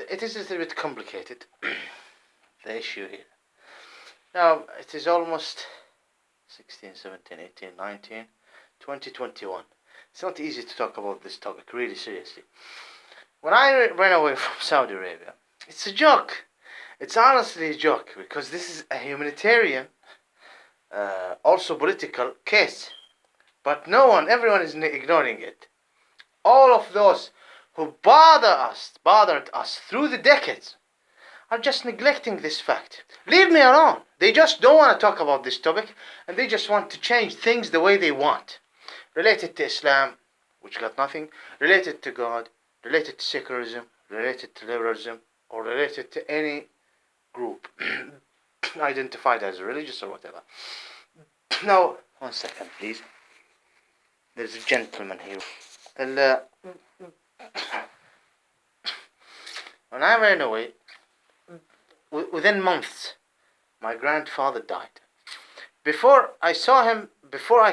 it is a little bit complicated, the issue here. Now, it is almost 16, 17, 18, 19, 2021. It's not easy to talk about this topic, really seriously. When I ran away from Saudi Arabia, it's a joke. It's honestly a joke, because this is a humanitarian, also political case. But everyone is ignoring it. All of those who bothered us through the decades, are just neglecting this fact. Leave me alone. They just don't want to talk about this topic, and they just want to change things the way they want. Related to Islam, which got nothing, related to God, related to secularism, related to liberalism, or related to any group identified as religious or whatever. Now, 1 second, please. There's a gentleman here. When I ran away, within months, my grandfather died. Before I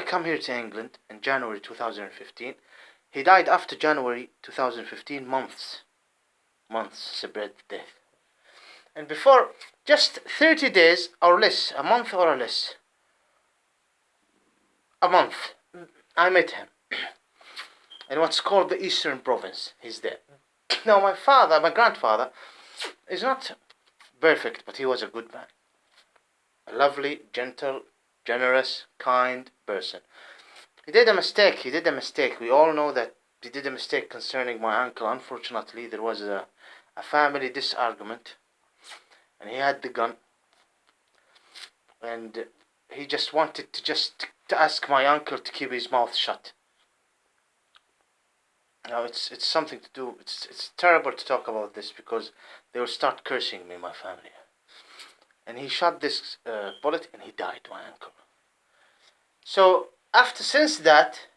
come here to England in January 2015, he died after January 2015, months separate death. And before, just 30 days or less, a month, I met him in what's called the Eastern Province. He's there. Now, my grandfather, is not perfect, but he was a good man. A lovely, gentle, generous, kind person. He did a mistake. We all know that he did a mistake concerning my uncle. Unfortunately, there was a family disargument, and he had the gun, and he just wanted to ask my uncle to keep his mouth shut. Now, it's something to do. It's terrible to talk about this, because they will start cursing me, my family. And he shot this bullet, and he died, my uncle. So since that,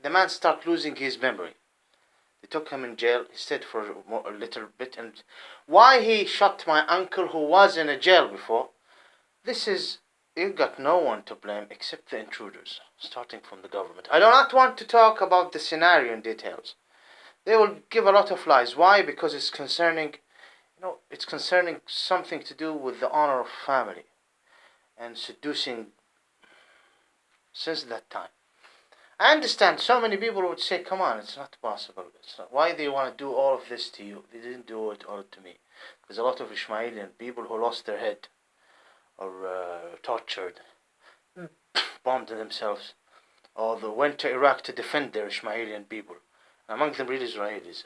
the man started losing his memory. They took him in jail. He stayed for a little bit. And why he shot my uncle, who was in a jail before? You got no one to blame except the intruders, starting from the government. I do not want to talk about the scenario in details. They will give a lot of lies. Why? Because it's concerning something to do with the honor of family and seducing since that time. I understand so many people would say, come on, it's not possible. Why do you want to do all of this to you? They didn't do it all to me. There's a lot of Ismailian people who lost their head, or tortured, bombed themselves, or they went to Iraq to defend their Ismailian people. Among them, real Israelis.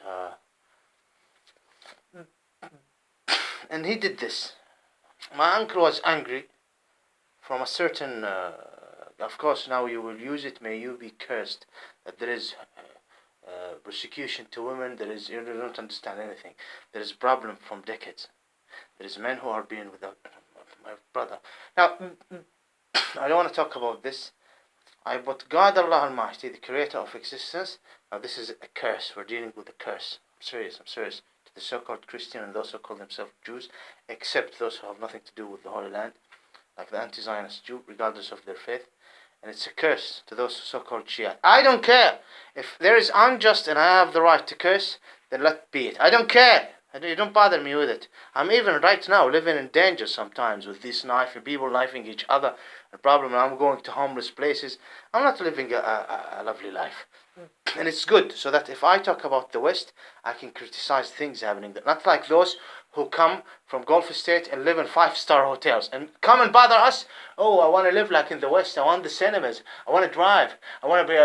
And he did this. My uncle was angry from a certain... of course, now you will use it, may you be cursed, that there is persecution to women. You don't understand anything. There is problem from decades. There is men who are being without... my brother. Now, I don't want to talk about this. But God, Allah Almighty, the creator of existence, now this is a curse. We're dealing with a curse. I'm serious. To the so-called Christian and those who call themselves Jews, except those who have nothing to do with the Holy Land, like the anti-Zionist Jew, regardless of their faith. And it's a curse to those so-called Shia. I don't care. If there is unjust and I have the right to curse, then let be it. I don't care. You don't bother me with it. I'm even right now living in danger sometimes with this knife and people knifing each other. The problem, I'm going to homeless places. I'm not living a lovely life. And it's good, so that if I talk about the West, I can criticize things happening there. Not like those who come from Gulf State and live in 5-star hotels and come and bother us. Oh, I want to live like in the West. I want the cinemas. I want to drive. I want to be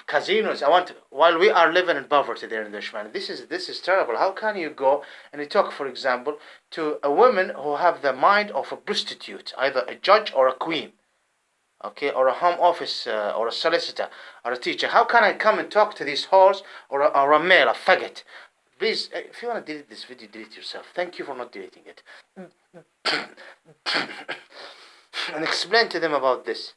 casinos. While we are living in poverty there in the Shman. This is terrible. How can you go and you talk, for example, to a woman who have the mind of a prostitute, either a judge or a queen? Okay, or a home office, or a solicitor, or a teacher. How can I come and talk to these whores, or a male, a faggot? Please, if you want to delete this video, delete yourself. Thank you for not deleting it. And explain to them about this.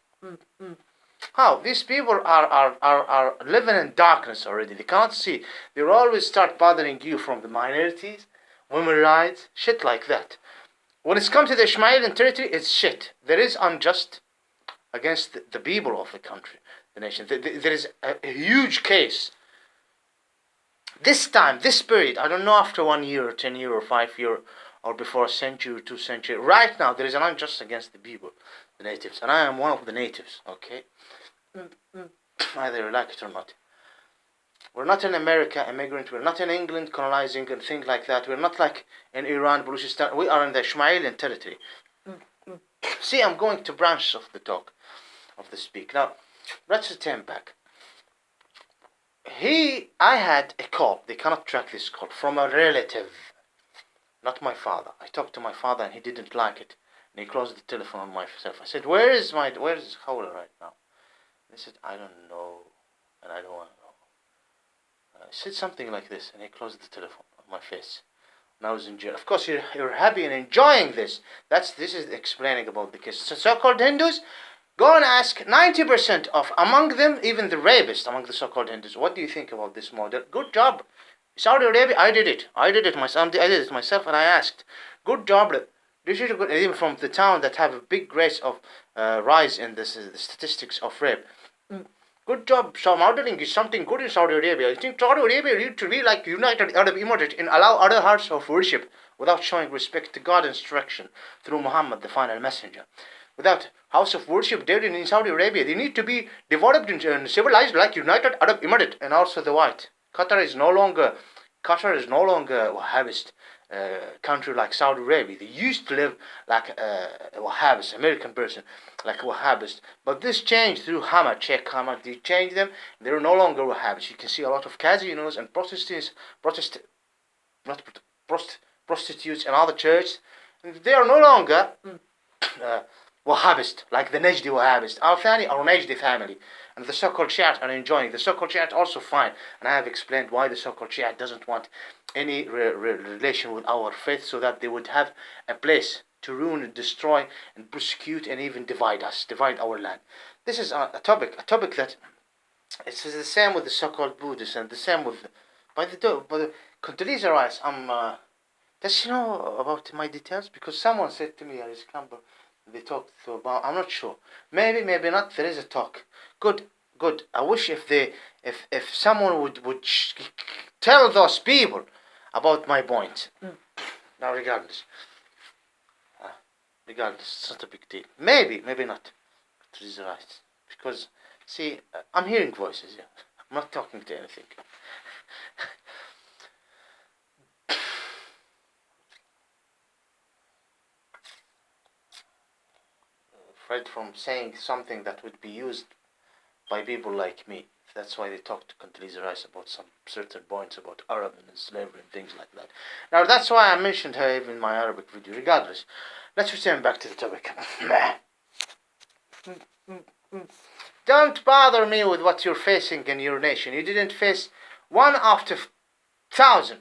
How? These people are living in darkness already. They can't see. They'll always start bothering you from the minorities, women rights, shit like that. When it's come to the Ismailian territory, it's shit. There is unjust against the people of the country, the nation. There is a huge case. This time, this period, I don't know after 1 year or 10 year or 5 year or before a century or 2 century. Right now, there is an unjust against the people, the natives, and I am one of the natives. Okay, either you like it or not. We're not in America immigrant. We're not in England colonizing and things like that. We're not like in Iran, Baluchistan. We are in the Ismailian territory. See, I'm going to branch of the talk, of the speak. Now, let's return back. I had a call. They cannot track this call from a relative, not my father. I talked to my father and he didn't like it, and he closed the telephone on myself. I said, "Where is Khawla right now?" And he said, "I don't know, and I don't want to know." I said something like this, and he closed the telephone on my face. And I was in jail. Of course, you're happy and enjoying this. This is explaining about the case. So-called Hindus. Go and ask 90% of among them, even the rapists among the so-called Hindus. What do you think about this model? Good job. Saudi Arabia, I did it. I did it myself, and I asked. Good job. This is good. Even from the town that have a big race of rise in the statistics of rape. Good job. So modeling is something good in Saudi Arabia. I think Saudi Arabia need to be like United Arab Emirates and allow other hearts of worship without showing respect to God's instruction through Muhammad, the final messenger. Without house of worship there in Saudi Arabia, they need to be developed and civilized like United Arab Emirates and also the white. Qatar is no longer Wahhabist country like Saudi Arabia. They used to live like a Wahhabist American person, like Wahhabist. But this changed through Hamad, Sheikh Hamad. They changed them. They're no longer Wahhabist. You can see a lot of casinos and prostitutes and other churches. They are no longer Wahhabist, like the Najdi Wahhabist. Al Thani or Najdi family. And the so-called Shiite are enjoying. The so-called Shiite also fine. And I have explained why the so-called Shiite doesn't want any relation with our faith, so that they would have a place to ruin and destroy and persecute and even divide our land. This is a topic that it's the same with the so-called Buddhists and the same with, by the Condoleezza Rice. Does she know about my details? Because someone said to me, Alice Campbell, they talked about. I'm not sure. Maybe not. There is a talk. Good. I wish if someone would tell those people about my point. Now, regardless, it's not a big deal. Maybe not. It is right. Because see, I'm hearing voices. Yeah, I'm not talking to anything. Afraid from saying something that would be used by people like me. That's why they talk to Condoleezza Rice about some certain points about Arab and slavery and things like that. Now that's why I mentioned her even in my Arabic video. Regardless, let's return back to the topic. Don't bother me with what you're facing in your nation. You didn't face one out of 1,000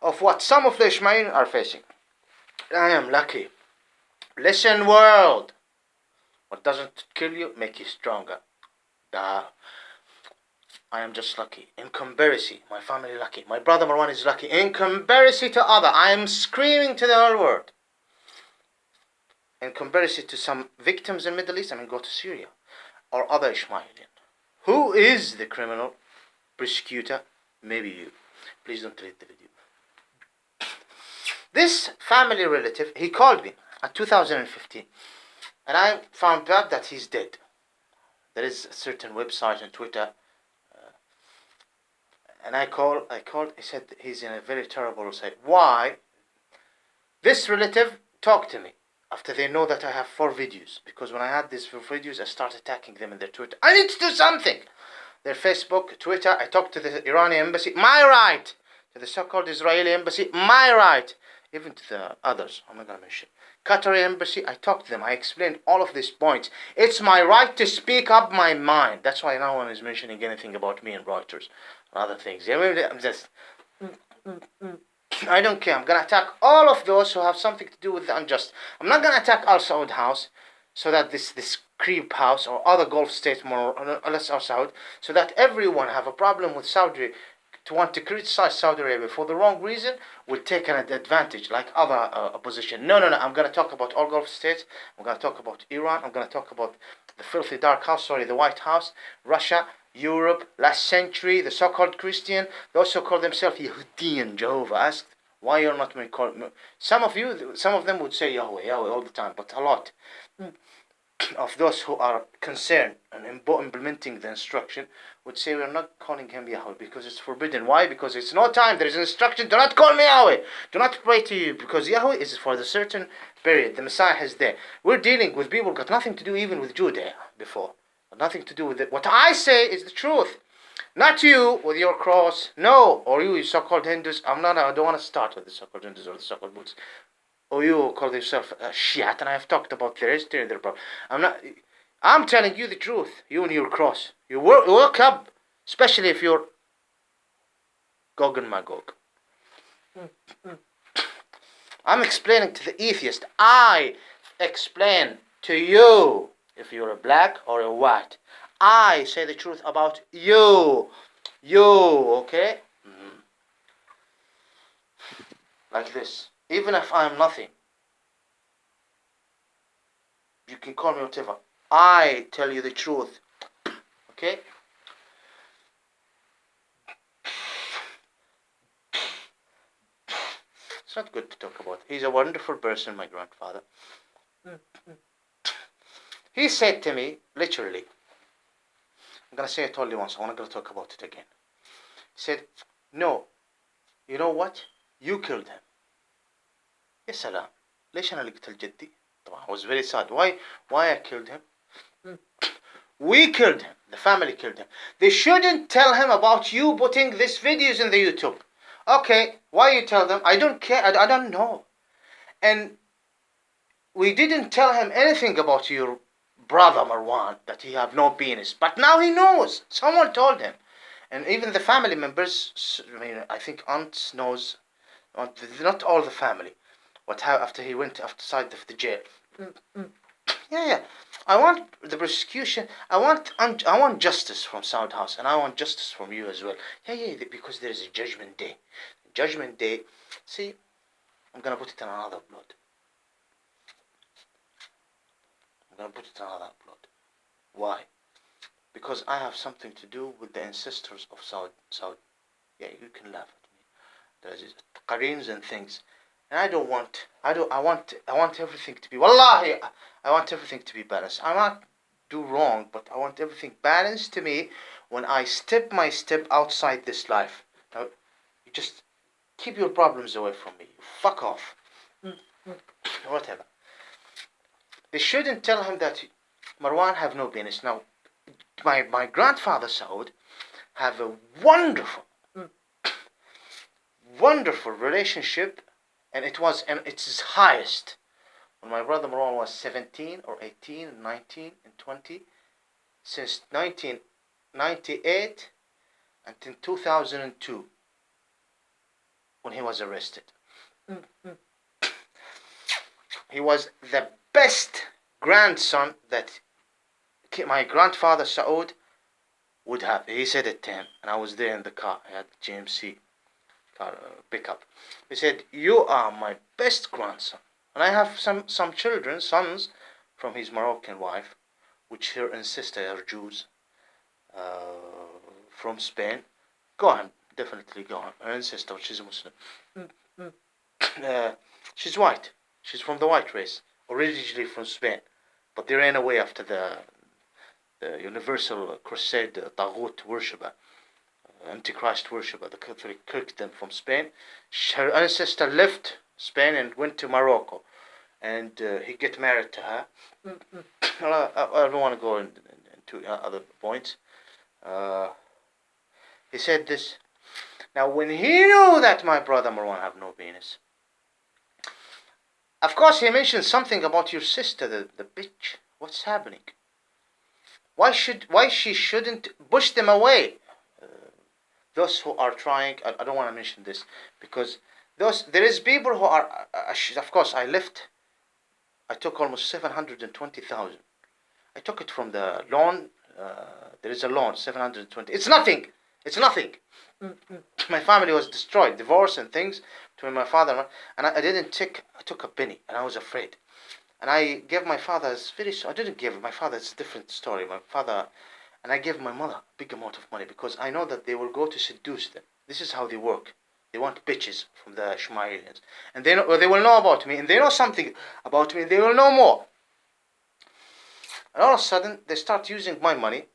of what some of the Ishmael are facing. I am lucky. Listen, world. What doesn't kill you, make you stronger. I am just lucky. In comparison, my family lucky. My brother Marwan is lucky. In comparison to other, I am screaming to the whole world. In comparison to some victims in Middle East, go to Syria or other Ishmaelian. Who is the criminal persecutor? Maybe you. Please don't delete the video. This family relative, he called me in 2015. And I found out that he's dead. There is a certain website on Twitter. And I called, he said he's in a very terrible state. Why? This relative talked to me after they know that I have 4 videos. Because when I had these 4 videos, I started attacking them in their Twitter. I need to do something! Their Facebook, Twitter, I talked to the Iranian embassy. My right! To the so-called Israeli embassy. My right! Even to the others, I'm not going to mention. Qatari embassy, I talked to them. I explained all of these points. It's my right to speak up my mind. That's why no one is mentioning anything about me and Reuters and other things. I'm just... I don't care. I'm going to attack all of those who have something to do with the unjust. I'm not going to attack Al Saud House, so that this creep house or other Gulf states, more or less Al Saud, so that everyone have a problem with Saudi, to want to criticize Saudi Arabia for the wrong reason, would take an advantage like other opposition. No. I'm going to talk about all Gulf states. I'm going to talk about Iran. I'm going to talk about the filthy dark house, the White House, Russia, Europe, last century, the so-called Christian, those who call themselves Yahudian Jehovah, asked, why you're not called? Some of them would say Yahweh, Yahweh all the time, but a lot of those who are concerned and implementing the instruction would say we're not calling him Yahweh because it's forbidden. Why? Because it's no time. There is an instruction. Do not call me Yahweh. Do not pray to you because Yahweh is for the certain period. The Messiah is there. We're dealing with people got nothing to do even with Judea before. Nothing to do with it. What I say is the truth. Not you with your cross. No. Or you so-called Hindus. I don't want to start with the so-called Hindus or the so-called Buddhists. Or you call yourself a Shiite, and I have talked about their history and their problem. I'm telling you the truth. You and your cross. You work up, especially if you're Gog and Magog. I'm explaining to the atheist. I explain to you if you're a black or a white. I say the truth about you. You, okay? Like this. Even if I'm nothing, you can call me whatever. I tell you the truth. Okay? It's not good to talk about. He's a wonderful person, my grandfather. He said to me, literally, I'm going to say it only once, I'm not going to talk about it again. He said, no, you know what? You killed him. يا سلام ليش أنا اللي قتل جدي؟ طبعا I was very sad. Why I killed him? We killed him. The family killed him. They shouldn't tell him about you putting these videos in the YouTube. Okay, why you tell them? I don't care. I don't know. And we didn't tell him anything about your brother Marwan, that he have no penis. But now he knows. Someone told him. And even the family members, I think aunt knows, not all the family. What how after he went outside the jail. Yeah. I want the prosecution. I want justice from Sound House, and I want justice from you as well. Yeah. Because there is a judgment day. Judgment day. See, I'm gonna put it in another blood. I'm gonna put it in another blood. Why? Because I have something to do with the ancestors of Saud. Yeah, you can laugh at me. There's Qarins and things. And I want everything to be, wallahi, I want everything to be balanced. I might do wrong, but I want everything balanced to me when I step my step outside this life. Now, you just keep your problems away from me. Fuck off. Whatever. They shouldn't tell him that Marwan have no penis. Now, my grandfather Saud have a wonderful relationship, and it was its highest when my brother Marwan was 17 or 18, 19, and 20, since 1998 until 2002 when he was arrested. He was the best grandson that my grandfather Saud would have. He said it to him, and I was there in the car. I had the GMC car pickup. He said, "You are my best grandson." And I have some children, sons, from his Moroccan wife, which her and sister are Jews, from Spain. Go on, definitely go on. Her and sister, she's a Muslim. She's white. She's from the white race, originally from Spain, but they ran away after the Universal Crusade, Taghut worshipper, Antichrist worshipper. The Catholic kicked them from Spain. Her ancestor left Spain and went to Morocco, and he get married to her. I don't want to go into other points. He said this. Now, when he knew that my brother Marwan have no penis, of course he mentioned something about your sister, the bitch. What's happening? Why she shouldn't push them away? Those who are trying, I don't want to mention this because there is people who are. Of course, I took almost 720,000. I took it from the loan. There is a loan, 720. It's nothing. It's nothing. My family was destroyed, divorce and things between my father and I didn't take. I took a penny, and I was afraid. And I gave my father. I didn't give my father. It's a different story. My father, and I give my mother a big amount of money because I know that they will go to seduce them. This is how they work. They want bitches from the Ishmaelians, and they will know about me, and they know something about me. They will know more, and all of a sudden they start using my money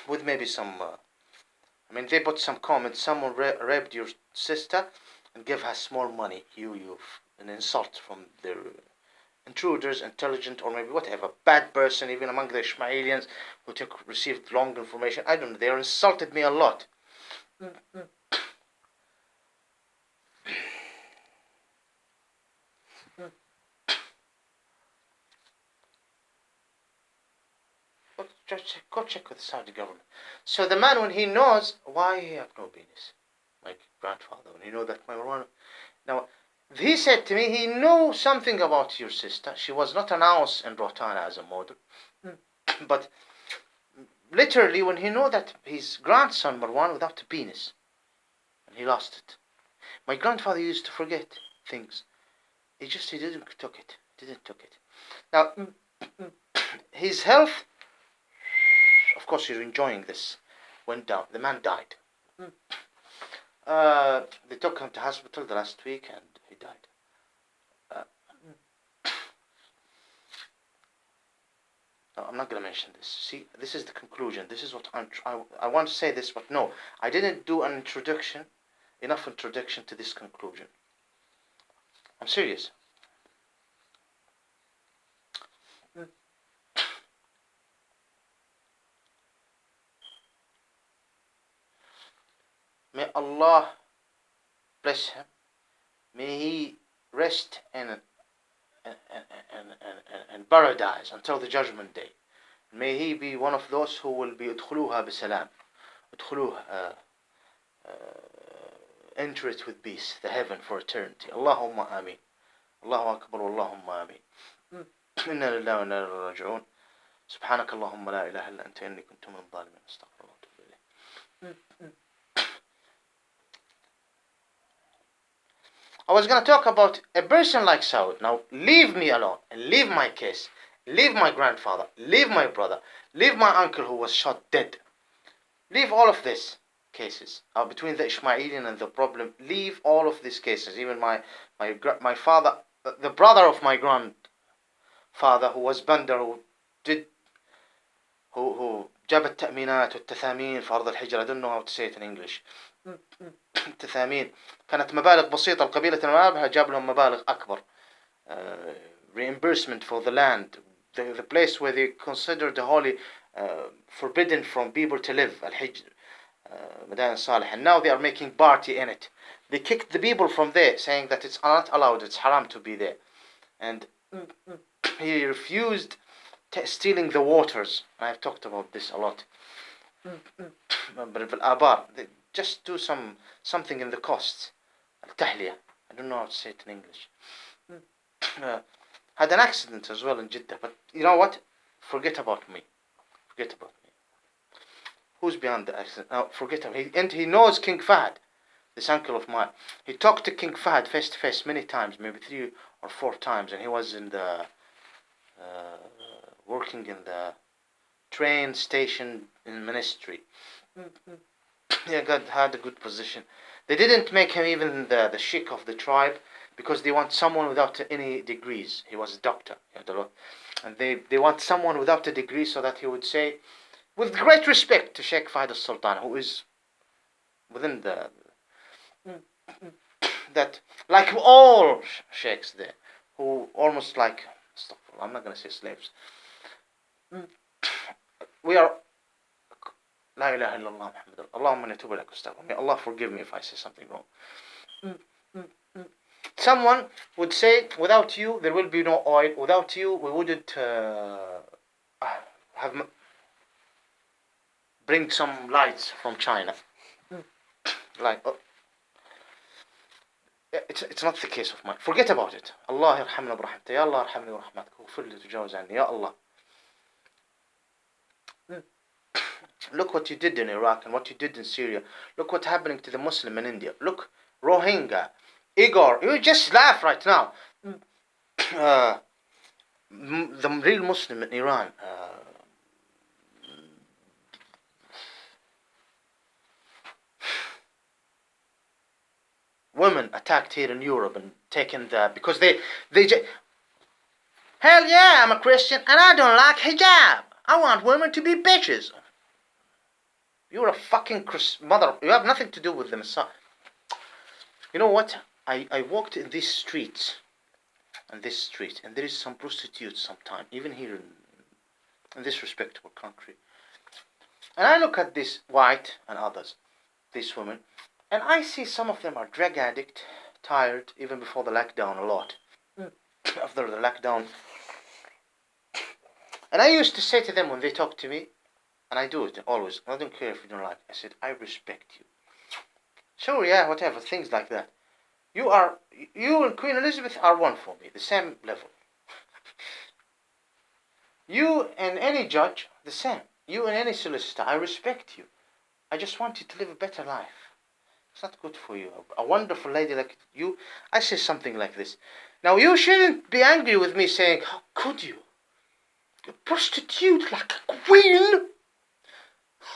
with maybe some. They put some comments. Someone raped your sister, and give her small money. An insult from their intruders, intelligent, or maybe whatever, bad person, even among the Ishmaelians who received wrong information. I don't know. They insulted me a lot. Go check with the Saudi government. So the man, when he knows why he have no penis, my grandfather, when he know that my Marwan, now he said to me he knew something about your sister. She was not announced in Rotana as a model, but literally when he know that his grandson Marwan without a penis, and he lost it. My grandfather used to forget things. He didn't took it. Now his health, of course, he's enjoying this. Went down. The man died. They took him to hospital the last week, and he died. No, I'm not going to mention this. See, this is the conclusion. This is what I want to say this, but no, I didn't do an introduction, enough introduction to this conclusion. I'm serious. May Allah bless him. May he rest in paradise until the judgment day. May he be one of those who will be ادخلوها بسلام. ادخلوها, enter it with peace, the heaven for eternity. Allahumma ameen. Allahu akbar, Allahumma ameen. Inna lillahi wa inna ilayhi raji'un. سبحانك اللهم لا إله إلا أنت إني كنت من الظالمين استغفر الله وأتوب إليه. I was going to talk about a person like Saud. Now leave me alone and leave my case. Leave my grandfather. Leave my brother. Leave my uncle who was shot dead. Leave all of these cases between the Ishmaelian and the problem. Leave all of these cases. Even my father, the brother of my grandfather, who was Bandar, who جاب التأمينات والتثامين في أرض الحجر. I don't know how to say it in English. التثامين كانت مبالغ بسيطة القبيلة المنابهة جاب لهم مبالغ أكبر. Reimbursement for the land, the place where they considered the holy forbidden from people to live, Al-Hijr, Madain Salih, and now they are making party in it. They kicked the people from there, saying that it's not allowed, it's haram to be there, and he refused stealing the waters. I've talked about this a lot. They just do something in the costs. Al-Tahliya, I don't know how to say it in English. Had an accident as well in Jeddah, but you know what? Forget about me. Who's behind the accident? No, forget him. He knows King Fahd, this uncle of mine. He talked to King Fahd face to face many times, maybe 3 or 4 times, and he was in the working in the train station in ministry. He had a good position. They didn't make him even the sheikh of the tribe because they want someone without any degrees. He was a doctor, and they want someone without a degree so that he would say, with great respect to Sheikh Fahd al-Sultan, who is within that, like all sheikhs there, who almost like, I'm not going to say slaves. We are La ilaha illallah Muhammad. Allahumma natubu lak astaghfir. May Allah forgive me if I say something wrong. Someone would say, without you there will be no oil. Without you we wouldn't have bring some lights from China. Like it's not the case of mine. Forget about it. Allah yarhamna برحمته. Ya Allah arhamni برحمتك. واغفر لي تجاوز عني. Ya Allah. Look what you did in Iraq and what you did in Syria. Look what's happening to the Muslim in India. Look, Rohingya, Igor. You just laugh right now. The real Muslim in Iran, women attacked here in Europe and taken because they hell yeah, I'm a Christian and I don't like hijab. I want women to be bitches. You're a fucking mother. You have nothing to do with them. So, you know what? I walked in these streets, and there is some prostitutes sometime, even here in this respectable country. And I look at this white and others, these women, and I see some of them are drug addict, tired, even before the lockdown a lot. After the lockdown. And I used to say to them when they talk to me, and I do it always, I don't care if you don't like it, I said, I respect you. Sure, yeah, whatever, things like that. You and Queen Elizabeth are one for me, the same level. You and any judge, the same. You and any solicitor, I respect you. I just want you to live a better life. It's not good for you. A wonderful lady like you, I say something like this. Now, you shouldn't be angry with me saying, how could you? A prostitute like a queen,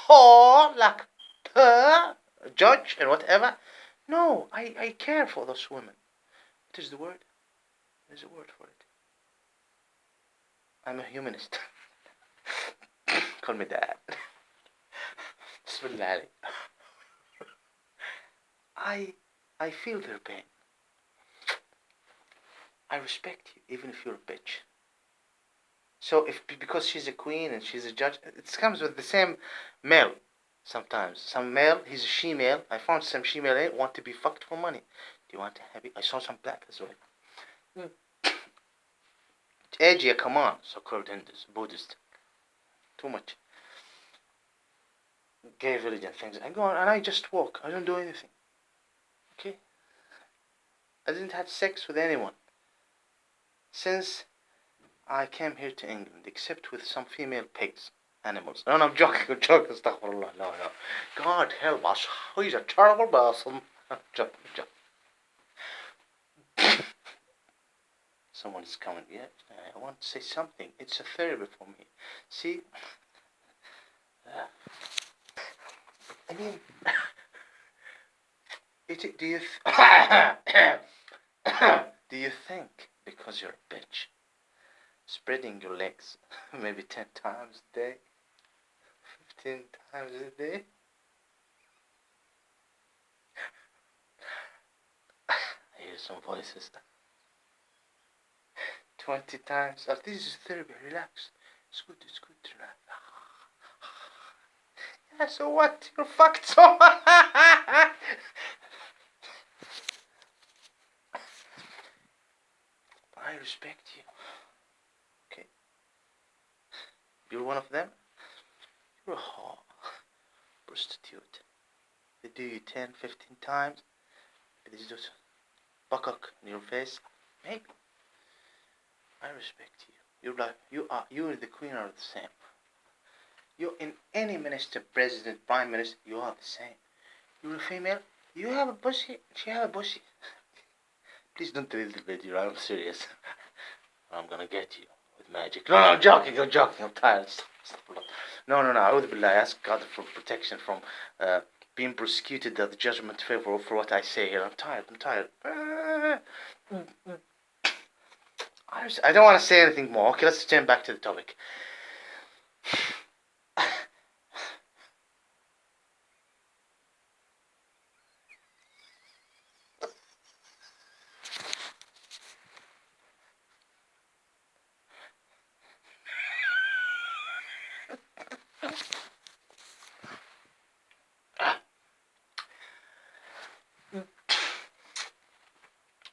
or like her, a judge and whatever. No, I care for those women. What is the word? There's a word for it. I'm a humanist. Call me dad. Bismillah. I feel their pain. I respect you, even if you're a bitch. So because she's a queen and she's a judge, it comes with the same male. Sometimes some male, he's a she-male. I found some she-male want to be fucked for money. Do you want to have it? I saw some black as well. Edgy, come on, so-called Hindus, Buddhist. Too much. Gay religion things. I go on and I just walk. I don't do anything. Okay? I didn't have sex with anyone since I came here to England, except with some female pigs, animals. No, I'm joking, astaghfirullah, no. God help us, he's a terrible person. I'm joking. Someone is coming, yeah, I want to say something. It's a therapy for me. See? I mean, do you think because you're a bitch, spreading your legs maybe 10 times a day, 15 times a day, I hear some voices, 20 times, this is therapy, relax, it's good to relax. Yeah, so what, you're fucked, so I respect you. Okay? You're one of them. You're a whore. Prostitute. They do you 10, 15 times. They just buckle in your face. Maybe. I respect you. You and the queen are the same. You in any minister, president, prime minister, you are the same. You're a female. You have a pussy. She have a pussy. Please don't delete the video. I'm serious. I'm gonna get you with magic. No, I'm joking. I'm tired. Stop. No. I ask God for protection from being prosecuted at the judgment favor for what I say here. I'm tired. I don't want to say anything more. Okay, let's turn back to the topic.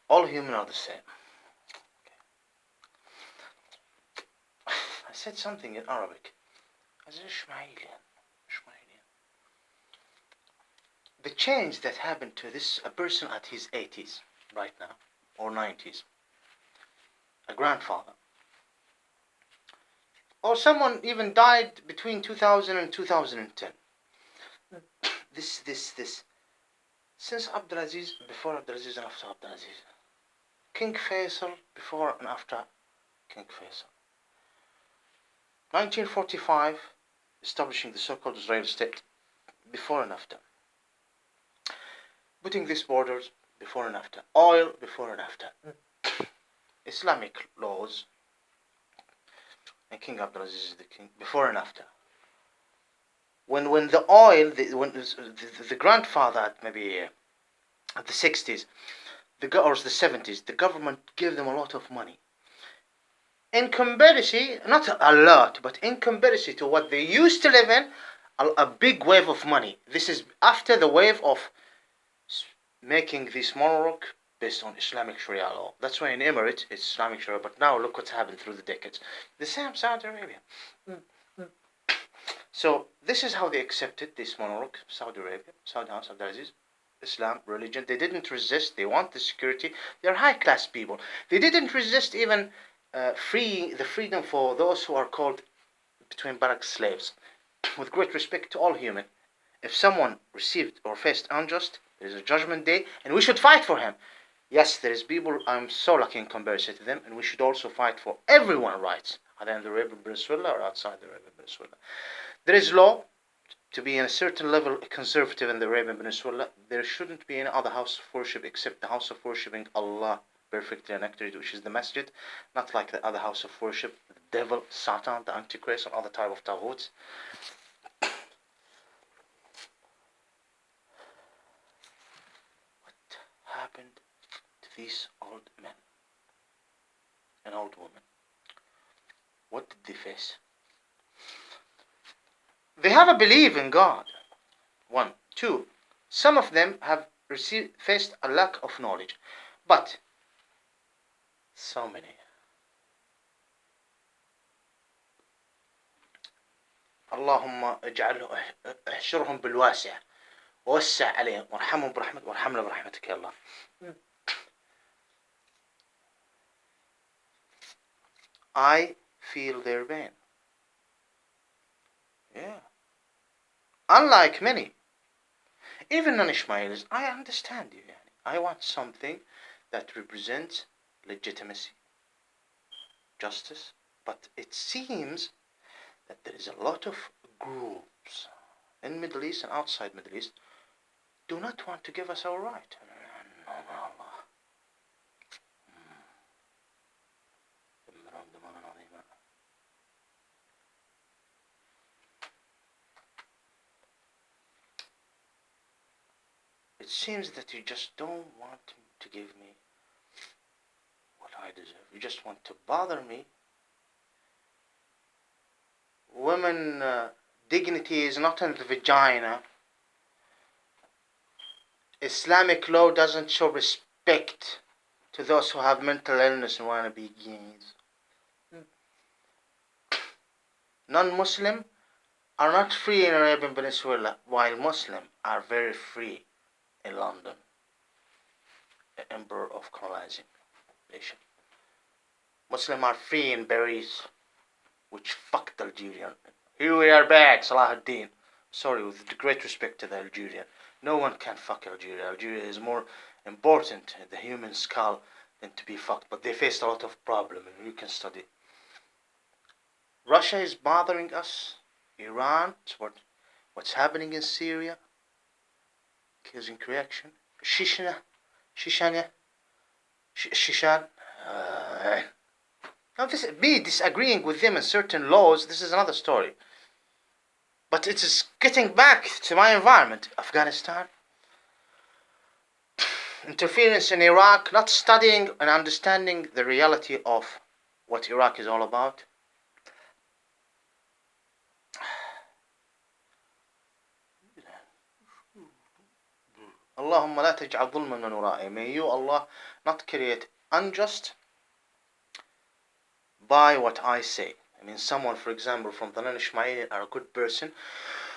All humans are the same. Okay. I said something in Arabic. As Ishmaelian. The change that happened to a person at his 80s right now, or 90s, a grandfather, or someone even died between 2000 and 2010. This. Since Abdulaziz, before Abdulaziz and after Abdulaziz. King Faisal, before and after King Faisal. 1945, establishing the so-called Israeli state, before and after. Putting these borders before and after. Oil, before and after. Islamic laws, and King Abdulaziz is the king, before and after. When the oil, the grandfather at maybe at the 60s, or the 70s, the government gave them a lot of money. In comparison, not a lot, but in comparison to what they used to live in, a big wave of money. This is after the wave of making this monarch based on Islamic Sharia law. That's why in Emirates it's Islamic Sharia, but now look what's happened through the decades. The same Saudi Arabia. So this is how they accepted this monarch, Saudi Arabia, Saudi House, Abdulaziz, Islam, religion. They didn't resist. They want the security. They're high-class people. They didn't resist even the freedom for those who are called between barrack slaves. With great respect to all human, if someone received or faced unjust, there is a judgment day, and we should fight for him. Yes, there is people, I'm so lucky in comparison to them, and we should also fight for everyone's rights, either in the Arabian Peninsula or outside the Arabian Peninsula. There is law to be in a certain level conservative in the Arabian Peninsula. There shouldn't be any other house of worship except the house of worshipping Allah perfectly enacted, which is the masjid, not like the other house of worship, the devil, Satan, the Antichrist, and other type of tawhuts. What happened to these old men and old women? What did they face? They have a belief in God. 1. 2. Some of them have faced a lack of knowledge. But so many. اللهم احشرهم بالواسع ووسع عليهم وارحمهم برحمتك وارحمنا برحمتك يا الله. I feel their pain. Yeah. Unlike many, even non-Ishmaelis, I understand you. I want something that represents legitimacy, justice, but it seems that there is a lot of groups in Middle East and outside Middle East do not want to give us our right. No, Allah. It seems that you just don't want to give me what I deserve. You just want to bother me. Women dignity is not in the vagina. Islamic law doesn't show respect to those who have mental illness and want to be gays. Non-Muslim are not free in Arabian Peninsula, while Muslim are very free in London, the emperor of colonizing nation. Muslim are free in Paris, which fucked Algerian. Here we are back, Salahuddin. Sorry, with great respect to the Algerian. No one can fuck Algeria. Algeria is more important in the human skull than to be fucked. But they faced a lot of problems, and you can study. Russia is bothering us. Iran, what's happening in Syria, causing reaction. Shishan. Now be disagreeing with them in certain laws, this is another story. But it is getting back to my environment. Afghanistan. Interference in Iraq, not studying and understanding the reality of what Iraq is all about. Allahumma la taj'al dhulman min wara'i. May you, Allah, not create unjust by what I say. I mean, someone, for example, from the non-Ishmaelian are a good person,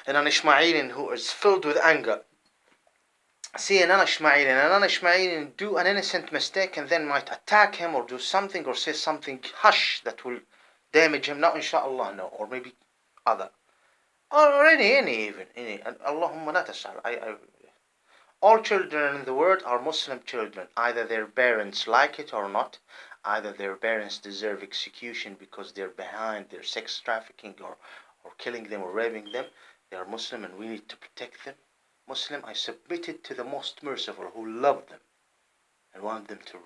and an Ishmaelian who is filled with anger. See a non-Ishmaelian do an innocent mistake and then might attack him or do something or say something hush that will damage him. Not inshallah, no, or maybe other. Or any even. Allahumma la tas'al. All children in the world are Muslim children. Either their parents like it or not. Either their parents deserve execution because they're behind their sex trafficking or killing them or raping them. They are Muslim and we need to protect them. Muslim, I submitted to the most merciful who loved them. and want them to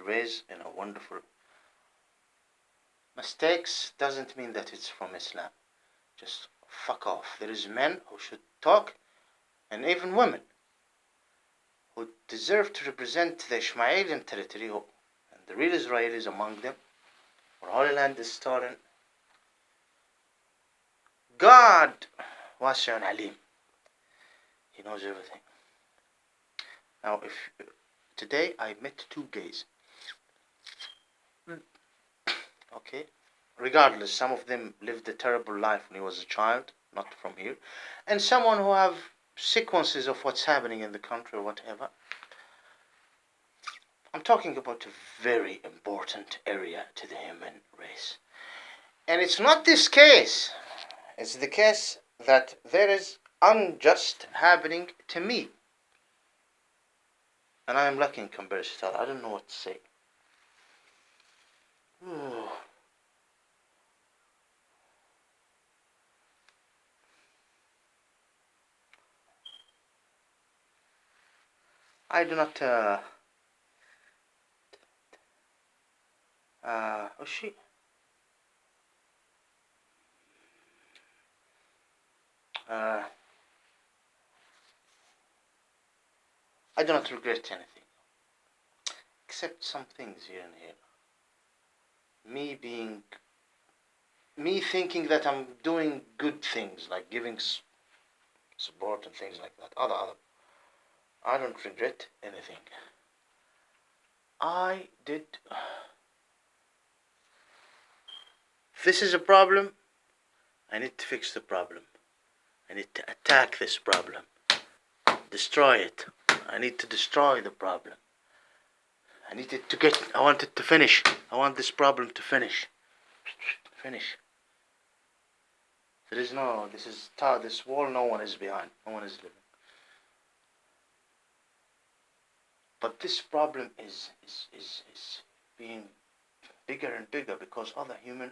raise in a wonderful. Mistakes doesn't mean that it's from Islam. Just fuck off. There is men who should talk, and even women who deserve to represent the Ishmaelian territory, and the real Israelis among them, where Holy Land is stolen. God, Wasi'un Alim. He knows everything. Now, if today I met two gays, okay, regardless, some of them lived a terrible life when he was a child, not from here, and someone who have sequences of what's happening in the country or whatever. I'm talking about a very important area to the human race. And it's not this case. It's the case that there is unjust happening to me. And I am lucky in comparison to that. I don't know what to say. I do not, oh shit. I do not regret anything. Except some things here and here. Me thinking that I'm doing good things, like giving support and things like that. Other. I don't regret anything. I did. This is a problem. I need to fix the problem. I need to attack this problem. Destroy it. I need to destroy the problem. I want it to finish. I want this problem to finish. Finish. This wall, no one is behind. No one is living. But this problem is being bigger and bigger because other human.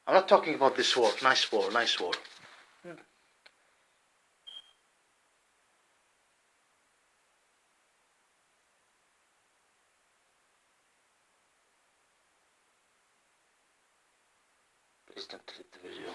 I'm not talking about this wall. Nice wall. Please don't delete the video.